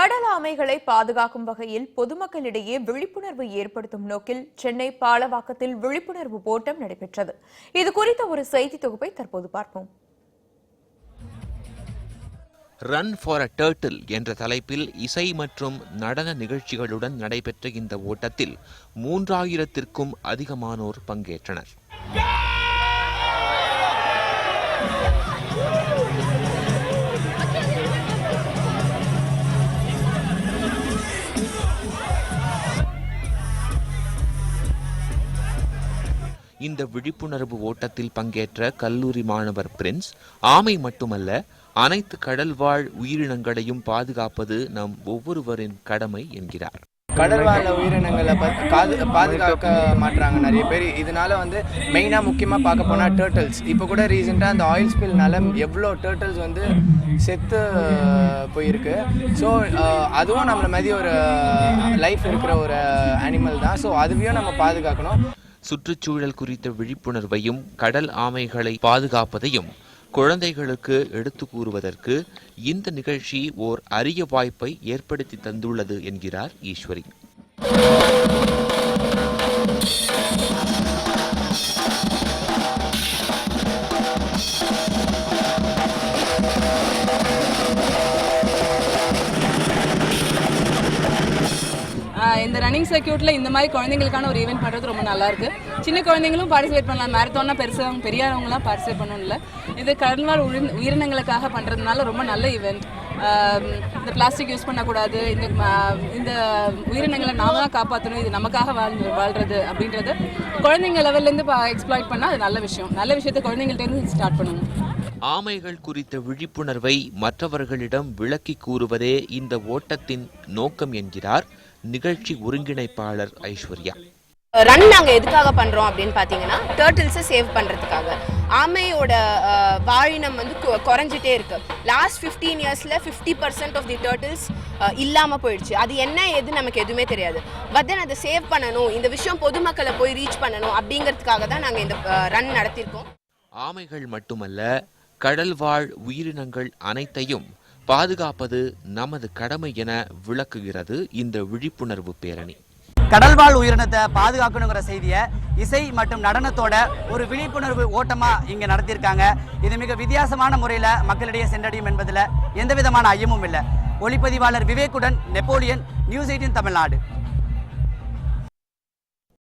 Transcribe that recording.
கடல் ஆமைகளை பாதுகாக்கும் வகையில் பொதுமக்களிடையே விழிப்புணர்வு ஏற்படுத்தும் நோக்கில் சென்னை பாலவாக்கத்தில் விழிப்புணர்வு ஓட்டம் நடைபெற்றது. இதுகுறித்த ஒரு செய்தி தொகுப்பை தற்போது பார்ப்போம். ரன் ஃபார் அ டர்ட்டில் என்ற தலைப்பில் இசை மற்றும் நடன நிகழ்ச்சிகளுடன் நடைபெற்ற இந்த ஓட்டத்தில் 3000த்திற்கும் அதிகமானோர் பங்கேற்றனர். இந்த விழிப்புணர்வு ஓட்டத்தில் பங்கேற்ற கல்லூரி மாணவர் பிரின்ஸ், ஆமை மட்டுமல்ல, அனைத்து கடல்வாழ் உயிரினங்களையும் பாதுகாப்பது நம் ஒவ்வொருவரின் கடமை என்கிறார். கடல்வாழ் உயிரினங்களை பாதுகாக்க மாட்டாங்க நிறைய பேர். இதனால மெயினாக முக்கியமாக பார்க்க போனால் டர்ட்டில்ஸ். இப்போ கூட ரீசெண்டாக அந்த ஆயில் ஸ்பில்னால எவ்வளோ டர்ட்டில்ஸ் செத்து போயிருக்கு. ஸோ அதுவும் நம்மள மாதிரி ஒரு லைஃப் இருக்கிற ஒரு அனிமல் தான். ஸோ அதுவையும் நம்ம பாதுகாக்கணும். சுற்றுச்சூழல் குறித்த விழிப்புணர்வையும் கடல் ஆமைகளை பாதுகாப்பதையும் குழந்தைகளுக்கு எடுத்து கூறுவதற்கு இந்த நிகழ்ச்சி ஓர் அரிய வாய்ப்பை ஏற்படுத்தி தந்துள்ளது என்கிறார் ஈஸ்வரி. இந்த ரன்னிங் சர்க்கியூட்டில் இந்த மாதிரி குழந்தைங்களுக்கான ஒரு ஈவெண்ட் பண்ணுறது ரொம்ப நல்லாயிருக்கு. சின்ன குழந்தைங்களும் பார்ட்டிசிபேட் பண்ணலாம். மேரத்தான்னா பெருசாக பெரியவங்களாம் பார்ட்டிசிபேட் பண்ணணும் இல்லை. இது கடல்வாழ் உயிரினங்களுக்காக பண்ணுறதுனால ரொம்ப நல்ல ஈவெண்ட். இந்த பிளாஸ்டிக் யூஸ் பண்ணக்கூடாது, இந்த உயிரினங்களை நாம தான் காப்பாற்றணும், இது நமக்காக வாழ்கிறது அப்படின்றது குழந்தைங்க லெவல்லேருந்து எக்ஸ்ப்ளாய்ட் பண்ணால் அது நல்ல விஷயம். நல்ல விஷயத்தை குழந்தைங்கள்ட்டேருந்து ஸ்டார்ட் பண்ணணும். ஆமைகள் குறித்த விழிப்புணர்வை மற்றவர்களிடம் விளக்கி கூறுவதே இந்த ஓட்டத்தின் நோக்கம் என்கிறார் நிகழ்ச்சி ஒருங்கிணைப்பாளர் ஐஸ்வர்யா. ரன் நாங்கள் எதுக்காக பண்ணுறோம் அப்படின்னு பார்த்தீங்கன்னா, டர்ட்டில்ஸை சேவ் பண்ணுறதுக்காக. ஆமையோட வாழினம் குறைஞ்சிட்டே இருக்கு. லாஸ்ட் 15 இயர்ஸில் 50% ஆஃப் தி டர்ட்டில்ஸ் இல்லாமல் போயிடுச்சு. அது என்ன எது நமக்கு எதுவுமே தெரியாது. பட் தென் அதை சேவ் பண்ணணும், இந்த விஷயம் பொதுமக்களை போய் ரீச் பண்ணணும் அப்படிங்கிறதுக்காக தான் நாங்கள் இந்த ரன் நடத்தியிருக்கோம். ஆமைகள் மட்டுமல்ல, கடல்வாழ் உயிரினங்கள் அனைத்தையும் பாதுகாப்பது நமது கடமை என விளக்குகிறது இந்த விழிப்புணர்வு பேரணி. கடல்வாழ் உயிரினத்தை பாதுகாக்கணுங்கிற செய்தியை இசை மற்றும் நடனத்தோட ஒரு விழிப்புணர்வு ஓட்டமா இங்க நடத்தியிருக்காங்க. இது மிக வித்தியாசமான முறையில் மக்களிடையே சென்றடையும் என்பதில் எந்த விதமான ஐயமும் இல்லை. ஒளிப்பதிவாளர் விவேக்குடன் நெப்போலியன், நியூஸ் 18 தமிழ்நாடு.